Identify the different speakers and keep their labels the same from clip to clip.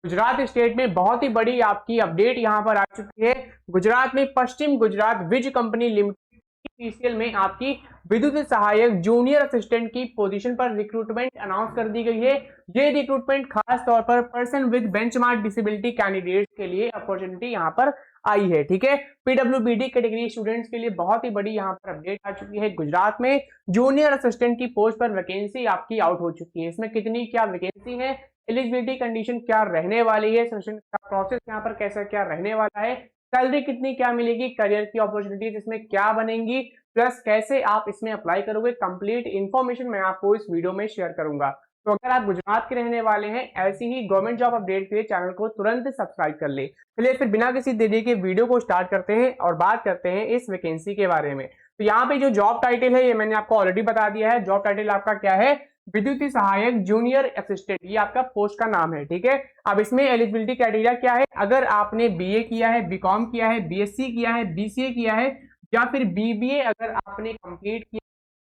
Speaker 1: Gujarat state में बहुत ही बड़ी आपकी अपडेट यहां पर आ चुकी है। गुजरात में Paschim Gujarat Vij company limited PCL में आपकी विद्युत सहायक जूनियर असिस्टेंट की पोजीशन पर रिक्रूटमेंट अनाउंस कर दी गई है। ये रिक्रूटमेंट खास तौर पर person with benchmark disability candidates के लिए अपॉर्चुनिटी यहां पर आई है। ठीक है, पीडब्ल्यूबीडी कैटेगरी स्टूडेंट्स के लिए बहुत ही बड़ी यहां पर अपडेट आ चुकी है। गुजरात में जूनियर असिस्टेंट की पोस्ट पर वैकेंसी आपकी आउट हो चुकी है। इसमें कितनी क्या वैकेंसी है, एलिजिबिलिटी कंडीशन क्या रहने वाली है, सिलेक्शन का प्रोसेस यहाँ पर कैसा क्या रहने वाला है, सैलरी कितनी क्या मिलेगी, करियर की अपॉर्चुनिटीज इसमें क्या बनेंगी, प्लस कैसे आप इसमें अप्लाई करोगे, कंप्लीट इन्फॉर्मेशन मैं आपको इस वीडियो में शेयर करूंगा। तो अगर आप गुजरात के रहने वाले हैं, ऐसी ही गवर्नमेंट जॉब अपडेट के लिए चैनल को तुरंत सब्सक्राइब कर ले। चलिए फिर बिना किसी देरी के वीडियो को स्टार्ट करते हैं और बात करते हैं इस वैकेंसी के बारे में। तो यहाँ पे जो जॉब टाइटल है ये मैंने आपको ऑलरेडी बता दिया है। जॉब टाइटल आपका क्या है, विद्युत सहायक जूनियर असिस्टेंट, ये आपका पोस्ट का नाम है। ठीक है, अब इसमें एलिजिबिलिटी क्राइटेरिया क्या है, अगर आपने बीए किया है, बीकॉम किया है, बीएससी किया है, बीसीए किया है या फिर बीबीए अगर आपने कंप्लीट किया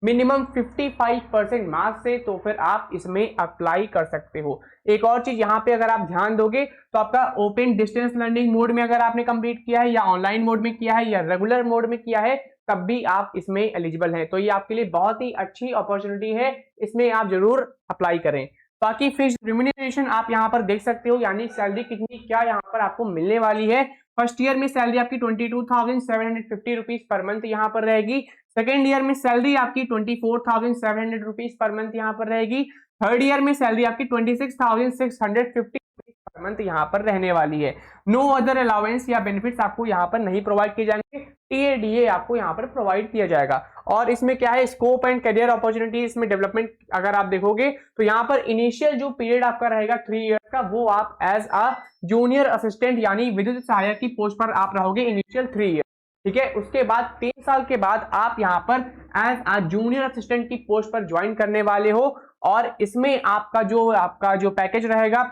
Speaker 1: मिनिमम 55% मार्क्स से, तो फिर आप इसमें अप्लाई कर सकते हो। एक और चीज यहाँ पे अगर आप ध्यान दोगे तो आपका ओपन डिस्टेंस लर्निंग मोड में अगर आपने कंप्लीट किया है या ऑनलाइन मोड में किया है या रेगुलर मोड में किया है तब भी आप इसमें एलिजिबल हैं। तो ये आपके लिए बहुत ही अच्छी अपॉर्चुनिटी है, इसमें आप जरूर अप्लाई करें। बाकी फिक्स रिम्यूनरेशन आप यहाँ पर देख सकते हो, यानी सैलरी कितनी क्या यहाँ पर आपको मिलने वाली है। फर्स्ट ईयर में सैलरी आपकी 22,750 रुपीज पर मंथ यहाँ पर रहेगी। सेकेंड ईयर में सैलरी आपकी 24,700 रुपीज पर मंथ यहाँ पर रहेगी। थर्ड ईयर में सैलरी आपकी 26,650 पर मंथ यहाँ पर रहने वाली है। नो अदर अलाउंस या बेनिफिट्स आपको यहाँ पर नहीं प्रोवाइड किए जाएंगे, टीएडीए आपको यहाँ पर प्रोवाइड किया जाएगा। और इसमें क्या है, स्कोप एंड करियर अपॉर्चुनिटी, इसमें डेवलपमेंट अगर आप देखोगे तो यहाँ पर इनिशियल जो पीरियड आपका रहेगा 3 ईयर का, वो आप एज अ जूनियर असिस्टेंट यानी विद्युत सहायक की पोस्ट पर आप रहोगे इनिशियल 3 ईयर। ठीक है, उसके बाद 3 साल के बाद आप यहाँ पर एज अ जूनियर असिस्टेंट की पोस्ट पर ज्वाइन करने वाले हो। और इसमें आपका जो पैकेज रहेगा,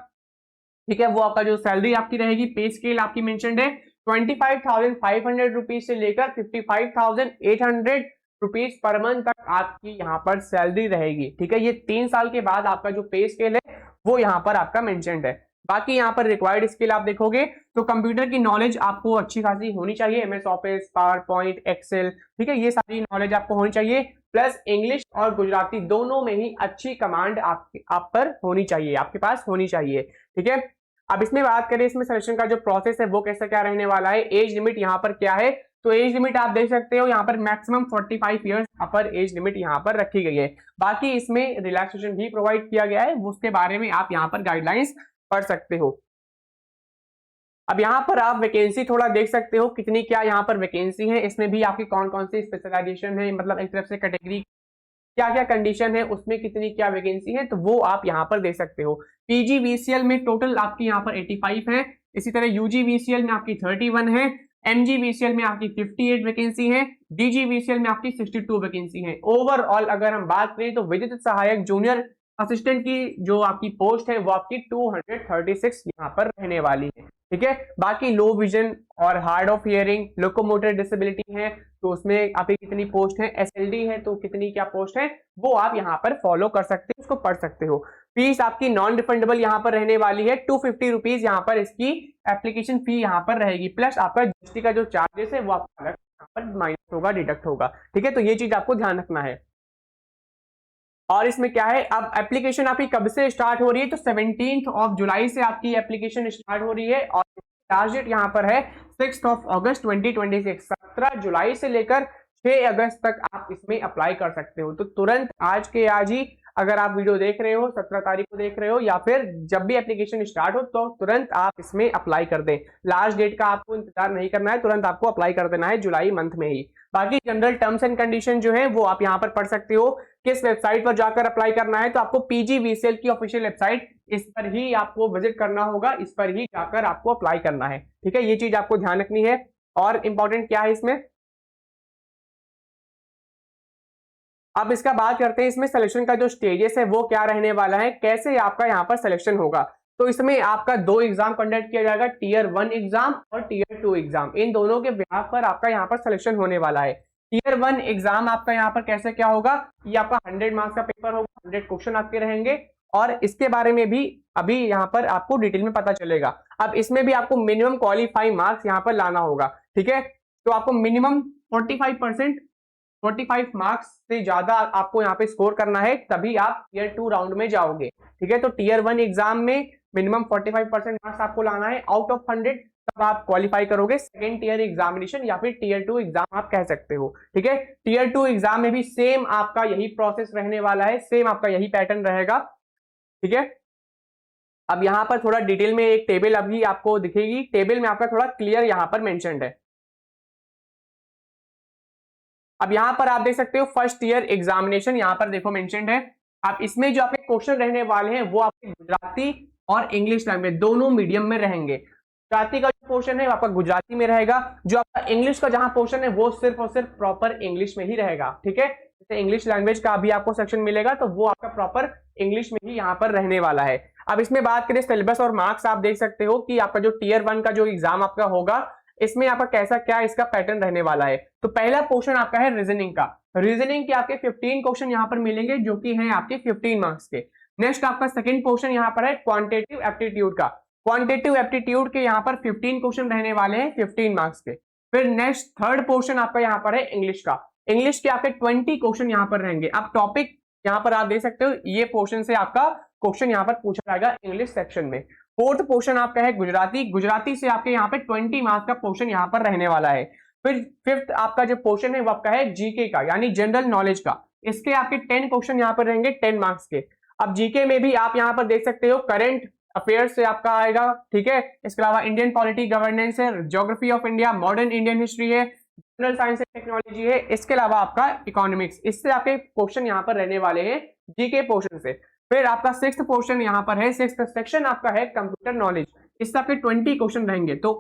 Speaker 1: ठीक है, वो आपका जो सैलरी आपकी रहेगी, पे स्केल आपकी मेंशन्ड है 25,500 रुपीज से लेकर 55,800 रुपीज पर मंथ तक आपकी यहाँ पर सैलरी रहेगी। ठीक है, ये 3 साल के बाद आपका जो पे स्केल है वो यहाँ पर आपका मेंशन्ड है। बाकी यहाँ पर रिक्वायर्ड स्किल आप देखोगे तो कंप्यूटर की नॉलेज आपको अच्छी खासी होनी चाहिए, MS Office, PowerPoint, Excel, ठीक है, ये सारी नॉलेज आपको होनी चाहिए। प्लस इंग्लिश और गुजराती दोनों में ही अच्छी कमांड आप पर होनी चाहिए, आपके पास होनी चाहिए। ठीक है, अब इसमें बात करें, इसमें सिलेक्शन का जो प्रोसेस है वो कैसा क्या रहने वाला है, एज लिमिट यहाँ पर क्या है, तो एज लिमिट आप देख सकते हो यहाँ पर मैक्सिमम 45 ईयर्स अपर एज लिमिट यहाँ पर रखी गई है। बाकी इसमें रिलैक्सेशन भी प्रोवाइड किया गया है, उसके बारे में आप यहाँ पर गाइडलाइंस पढ़ सकते हो। अब यहाँ पर आप वैकेंसी थोड़ा देख सकते हो कितनी क्या यहाँ पर वैकेंसी है, इसमें भी आपकी कौन कौन सी स्पेशलाइजेशन है, मतलब एक तरफ से कैटेगरी क्या क्या कंडीशन है, उसमें कितनी क्या वैकेंसी है, तो वो आप यहाँ पर देख सकते हो। पीजीवीसीएल में टोटल आपकी यहाँ पर 85 है, इसी तरह यूजीवीसीएल में आपकी 31 है, एमजीवीसीएल में आपकी 58 वैकेंसी है, डीजीवीसीएल में आपकी 62 वैकेंसी है। ओवरऑल अगर हम बात करें तो विद्युत सहायक जूनियर असिस्टेंट की जो आपकी पोस्ट है वो आपकी 236 यहाँ पर रहने वाली है। ठीक है, बाकी लो विजन और hard of hearing, locomotor disability है तो उसमें आपकी कितनी पोस्ट है, एसएलडी है तो कितनी क्या पोस्ट है, वो आप यहाँ पर फॉलो कर सकते हो, उसको पढ़ सकते हो। फीस आपकी नॉन रिफंडेबल यहाँ पर रहने वाली है, 250 रुपीज यहाँ पर इसकी एप्लीकेशन फी यहाँ पर रहेगी। प्लस आपका जीएसटी का जो चार्जेस है वो आपका अलग यहाँ पर माइनस होगा, डिडक्ट होगा। ठीक है, तो ये चीज आपको ध्यान रखना है। और इसमें क्या है, अब एप्लीकेशन आपकी कब से स्टार्ट हो रही है, तो 17 जुलाई से आपकी एप्लीकेशन स्टार्ट हो रही है और लास्ट डेट यहाँ पर है 6 अगस्त 2026। 17 जुलाई से लेकर 6 अगस्त तक आप इसमें अप्लाई कर सकते हो। तो तुरंत आज के आज ही अगर आप वीडियो देख रहे हो, 17 तारीख को देख रहे हो या फिर जब भी एप्लीकेशन स्टार्ट हो तो तुरंत आप इसमें अप्लाई कर दें। लास्ट डेट का आपको इंतजार नहीं करना है, तुरंत आपको अप्लाई कर देना है जुलाई मंथ में ही। बाकी जनरल टर्म्स एंड कंडीशन जो है वो आप यहाँ पर पढ़ सकते हो, किस वेबसाइट पर जाकर अप्लाई करना है, तो आपको पीजीवीसीएल की ऑफिशियल वेबसाइट, इस पर ही आपको विजिट करना होगा, इस पर ही जाकर आपको अप्लाई करना है। ठीक है, ये चीज आपको ध्यान रखनी है। और इंपॉर्टेंट क्या है इसमें, अब इसका बात करते हैं, इसमें सिलेक्शन का जो स्टेजेस है वो क्या रहने वाला है, कैसे आपका यहाँ पर सिलेक्शन होगा। तो इसमें आपका 2 एग्जाम कंडक्ट किया जाएगा, टीयर 1 एग्जाम और टीयर 2 एग्जाम, इन दोनों के बिहाफ पर आपका यहाँ पर सिलेक्शन होने वाला है। टीयर 1 एग्जाम आपका यहाँ पर कैसे क्या होगा, ये आपका 100 मार्क्स का पेपर होगा, 100 क्वेश्चन आपके रहेंगे और इसके बारे में भी अभी यहाँ पर आपको डिटेल में पता चलेगा। अब इसमें भी आपको मिनिमम क्वालिफाई मार्क्स यहाँ पर लाना होगा, ठीक है। तो आपको मिनिमम 45% 45 मार्क्स से ज्यादा आपको यहाँ पे स्कोर करना है, तभी आप टीयर 2 राउंड में जाओगे, ठीक है। तो टीयर 1 एग्जाम में मिनिमम 45% मार्क्स आपको लाना है आउट ऑफ 100, तब आप क्वालिफाई करोगे सेकेंड टीयर एग्जामिनेशन या फिर टीयर 2 एग्जाम आप कह सकते हो, ठीक है। टीयर 2 एग्जाम में भी सेम आपका यही प्रोसेस रहने वाला है, सेम आपका यही पैटर्न रहेगा, ठीक है। अब यहाँ पर थोड़ा डिटेल में एक टेबल अभी आपको दिखेगी, टेबल में आपका थोड़ा क्लियर यहाँ पर मेंशन्ड है। अब यहाँ पर आप देख सकते हो फर्स्ट ईयर एग्जामिनेशन यहाँ पर देखो मेंशन्ड है। अब इसमें जो आपके क्वेश्चन रहने वाले हैं वो आपके गुजराती और इंग्लिश लैंग्वेज दोनों मीडियम में रहेंगे। गुजराती का जो पोर्शन है वो आपका गुजराती में रहेगा, जो आपका इंग्लिश का जहां पोर्शन है वो सिर्फ और सिर्फ प्रॉपर इंग्लिश में ही रहेगा, ठीक है। जैसे इंग्लिश लैंग्वेज का भी आपको सेक्शन मिलेगा तो वो आपका प्रॉपर इंग्लिश में ही यहाँ पर रहने वाला है। अब इसमें बात करें सिलेबस और मार्क्स, आप देख सकते हो कि आपका जो टीयर 1 का जो एग्जाम आपका होगा इसमें आपका कैसा क्या इसका पैटर्न रहने वाला है। तो पहला पोर्शन आपका है रीजनिंग का। रीजनिंग के आपके 15 क्वेश्चन यहाँ पर मिलेंगे जो कि हैं आपके 15 मार्क्स के। नेक्स्ट आपका सेकंड पोर्शन यहाँ पर है क्वांटिटेटिव एप्टीट्यूड का। क्वांटिटेटिव एप्टीट्यूड के यहाँ पर 15 क्वेश्चन रहने वाले हैं 15 मार्क्स के। फिर नेक्स्ट थर्ड पोर्शन आपका यहाँ पर है इंग्लिश का। इंग्लिश के आपके 20 क्वेश्चन यहाँ पर रहेंगे। अब टॉपिक यहाँ पर आप देख सकते हो ये पोर्शन से आपका क्वेश्चन यहाँ पर पूछा जाएगा इंग्लिश सेक्शन में। फोर्थ पोर्शन आपका है गुजराती। गुजराती से आपके यहाँ पे 20 मार्क्स का पोर्शन यहाँ पर रहने वाला है। फिर फिफ्थ आपका जो पोर्शन है वो आपका है जीके का, यानी जनरल नॉलेज का। इसके आपके 10 क्वेश्चन यहाँ पर रहेंगे 10 मार्क्स के। अब जीके में भी आप यहाँ पर देख सकते हो करंट अफेयर्स से आपका आएगा, ठीक है। इसके अलावा इंडियन पॉलिटी गवर्नेंस है, geography of India, modern Indian history है, जनरल साइंस एंड टेक्नोलॉजी है। इसके अलावा आपका इकोनॉमिक्स, इससे आपके क्वेश्चन यहाँ पर रहने वाले हैं जीके पोर्शन से। फिर आपका सिक्स्थ पोर्शन यहाँ पर है, सिक्स्थ सेक्शन आपका है कंप्यूटर नॉलेज। इससे आपके 20 क्वेश्चन रहेंगे। तो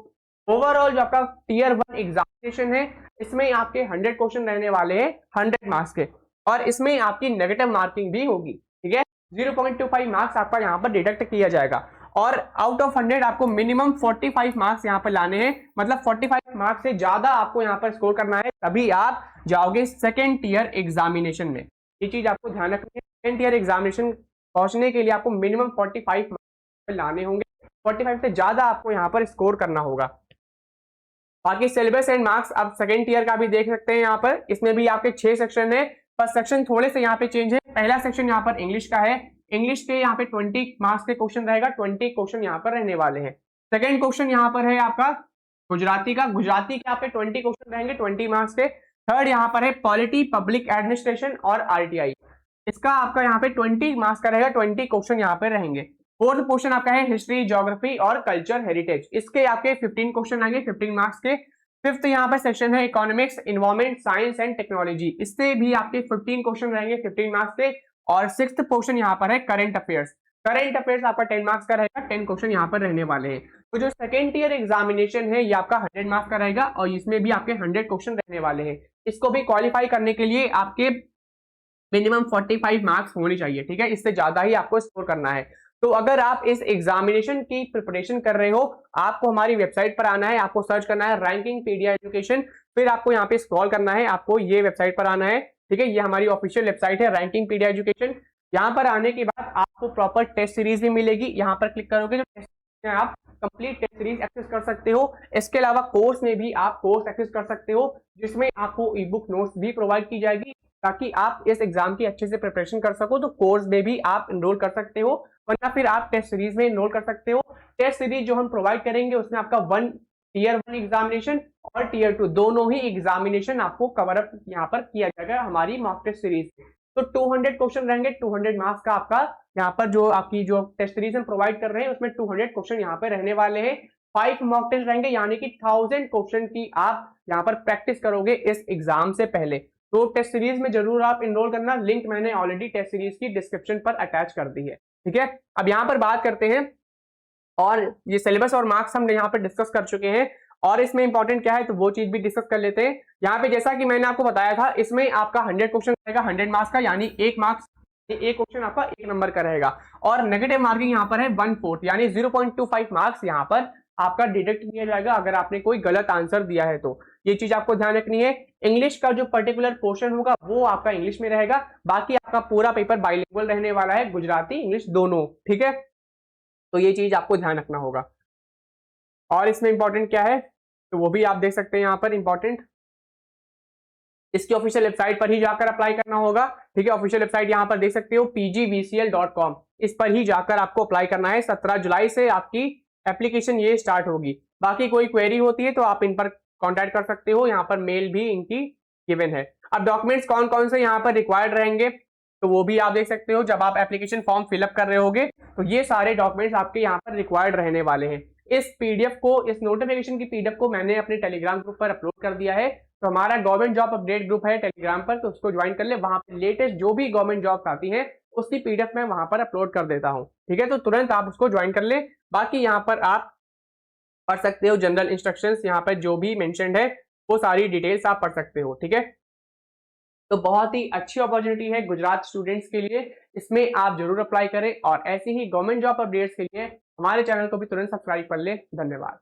Speaker 1: ओवरऑल जो आपका टीयर 1 एग्जामिनेशन है इसमें आपके 100 क्वेश्चन रहने वाले हैं 100 मार्क्स के, और इसमें आपकी नेगेटिव मार्किंग भी होगी, ठीक है। 0.25 मार्क्स आपका यहाँ पर डिडक्ट किया जाएगा, और आउट ऑफ 100 आपको मिनिमम 45 मार्क्स यहाँ पर लाने हैं। मतलब 45 मार्क्स से ज्यादा आपको यहाँ पर स्कोर करना है, तभी आप जाओगे सेकेंड टीयर एग्जामिनेशन में। ये चीज आपको ध्यान रखनी है। सेकेंड टीयर एग्जामिनेशन पहुंचने के लिए आपको मिनिमम 45 मार्क्स लाने होंगे, 45 से ज्यादा आपको यहाँ पर स्कोर करना होगा। बाकी सिलेबस एंड मार्क्स आप सेकंड टीयर का भी देख सकते हैं यहाँ पर। इसमें भी आपके 6 सेक्शन है, पर सेक्शन थोड़े से यहाँ पे चेंज है। पहला सेक्शन यहाँ पर इंग्लिश का है। इंग्लिश के यहाँ पे 20 मार्क्स के क्वेश्चन रहेगा, 20 क्वेश्चन यहाँ पर रहने वाले हैं। सेकेंड क्वेश्चन यहाँ पर है आपका गुजराती का। गुजराती के आपके 20 क्वेश्चन रहेंगे 20 मार्क्स के। थर्ड यहाँ पर है पॉलिटी, पब्लिक एडमिनिस्ट्रेशन और आरटीआई। इसका आपका यहाँ पे 20 मार्क्स का रहेगा, 20 क्वेश्चन यहाँ पे रहेंगे। फोर्थ पोर्शन आपका है हिस्ट्री, ज्योग्राफी और कल्चर हेरिटेज। इसके आपके 15 क्वेश्चन आएंगे 15 मार्क्स के। फिफ्थ यहाँ पर सेक्शन है economics, environment, science and technology. इससे भी आपके 15 क्वेश्चन रहेंगे 15 मार्क्स के। और सिक्स्थ पोर्शन यहाँ पर है करंट अफेयर्स। करंट अफेयर्स आपका 10 मार्क्स का रहेगा, 10 क्वेश्चन यहाँ पर रहने वाले हैं। तो जो सेकेंड ईयर एग्जामिनेशन है ये आपका 100 मार्क्स का रहेगा, और इसमें भी आपके 100 क्वेश्चन रहने वाले हैं। इसको भी क्वालिफाई करने के लिए आपके मिनिमम 45 मार्क्स होने चाहिए, ठीक है। इससे ज्यादा ही आपको स्कोर करना है। तो अगर आप इस एग्जामिनेशन की प्रिपरेशन कर रहे हो, आपको हमारी वेबसाइट पर आना है, आपको सर्च करना है रैंकिंगपीडिया एजुकेशन। फिर आपको यहाँ पे स्क्रॉल करना है, आपको ये वेबसाइट पर आना है, ठीक है। ये हमारी ऑफिशियल वेबसाइट है रैंकिंगपीडिया एजुकेशन। यहाँ पर आने के बाद आपको प्रॉपर टेस्ट सीरीज भी मिलेगी। यहाँ पर क्लिक करोगे जो टेस्ट आप कंप्लीट टेस्ट सीरीज एक्सेस कर सकते हो। इसके अलावा कोर्स में भी आप कोर्स एक्सेस कर सकते हो, जिसमें आपको ई बुक नोट्स भी प्रोवाइड की जाएगी, ताकि आप इस एग्जाम की अच्छे से प्रिपरेशन कर सको। तो कोर्स में भी आप एनरोल कर सकते हो, वरना फिर आप टेस्ट सीरीज में एनरोल कर सकते हो। टेस्ट सीरीज जो हम प्रोवाइड करेंगे उसमें आपका टीयर 1 एग्जामिनेशन और टीयर 2 दोनों ही एग्जामिनेशन आपको कवर अप यहाँ पर किया जाएगा हमारी मॉक टेस्ट सीरीज में। तो 200 क्वेश्चन रहेंगे, 200 मार्क्स का आपका यहाँ पर जो आपकी जो टेस्ट सीरीज हम प्रोवाइड कर रहे हैं उसमें 200 क्वेश्चन यहाँ पे रहने वाले हैं। 5 मॉक टेस्ट रहेंगे, यानी कि 1000 क्वेश्चन की आप यहाँ पर प्रैक्टिस करोगे इस एग्जाम से पहले। तो टेस्ट सीरीज में जरूर आप एनरोल करना। लिंक मैंने ऑलरेडी टेस्ट सीरीज की डिस्क्रिप्शन पर अटैच कर दी है, ठीक है। अब यहाँ पर बात करते हैं, और ये सिलेबस और मार्क्स हम यहाँ पर डिस्कस कर चुके हैं, और इसमें इंपॉर्टेंट क्या है तो वो चीज भी डिस्कस कर लेते हैं। यहाँ पे जैसा कि मैंने आपको बताया था, इसमें आपका 100 क्वेश्चन रहेगा 100 मार्क्स का, यानी एक क्वेश्चन आपका 1 नंबर का रहेगा। और नेगेटिव मार्किंग यहाँ पर है 1/4, यानी 0.25 मार्क्स यहाँ पर आपका डिडक्ट किया जाएगा अगर आपने कोई गलत आंसर दिया है तो। ये चीज आपको ध्यान रखनी है। इंग्लिश का जो पर्टिकुलर पोर्शन होगा वो आपका इंग्लिश में रहेगा, बाकी आपका पूरा पेपर बाइलिंगुअल रहने वाला है, गुजराती इंग्लिश दोनों, ठीक है। तो ये चीज आपको ध्यान रखना होगा। और इसमें इंपॉर्टेंट क्या है तो वो भी आप देख सकते हैं यहाँ पर इंपॉर्टेंट, इसकी ऑफिशियल वेबसाइट पर ही जाकर अप्लाई करना होगा। ठीक है, ऑफिशियल वेबसाइट यहाँ पर देख सकते हो pgvcl.com, इस पर ही जाकर आपको अप्लाई करना है। 17 जुलाई से आपकी एप्लीकेशन ये स्टार्ट होगी। बाकी कोई क्वेरी होती है तो आप इन पर कॉन्टैक्ट कर सकते हो, यहाँ पर मेल भी इनकी गिवन है। अब डॉक्यूमेंट्स कौन कौन से यहाँ पर रिक्वायर्ड रहेंगे तो वो भी आप देख सकते हो। जब आप एप्लीकेशन फॉर्म फिलअप कर रहे होगे तो ये सारे डॉक्यूमेंट्स आपके यहाँ पर रिक्वायर्ड रहने वाले हैं। इस पीडीएफ को, इस नोटिफिकेशन की पीडीएफ को मैंने अपने टेलीग्राम ग्रुप पर अपलोड कर दिया है। तो हमारा गवर्नमेंट जॉब अपडेट ग्रुप है टेलीग्राम पर, तो उसको ज्वाइन कर ले। वहां पर लेटेस्ट जो भी गवर्नमेंट जॉब्स आती हैं उसकी पीडीएफ मैं वहां पर अपलोड कर देता हूं। ठीक है, तो तुरंत आप उसको ज्वाइन कर ले। बाकी यहाँ पर आप पढ़ सकते हो जनरल इंस्ट्रक्शंस, यहाँ पर जो भी मेंशन्ड है वो सारी डिटेल्स आप पढ़ सकते हो। ठीक है, तो बहुत ही अच्छी अपॉर्चुनिटी है गुजरात स्टूडेंट्स के लिए, इसमें आप जरूर अप्लाई करें। और ऐसी ही गवर्नमेंट जॉब अपडेट्स के लिए हमारे चैनल को भी तुरंत सब्सक्राइब कर ले। धन्यवाद।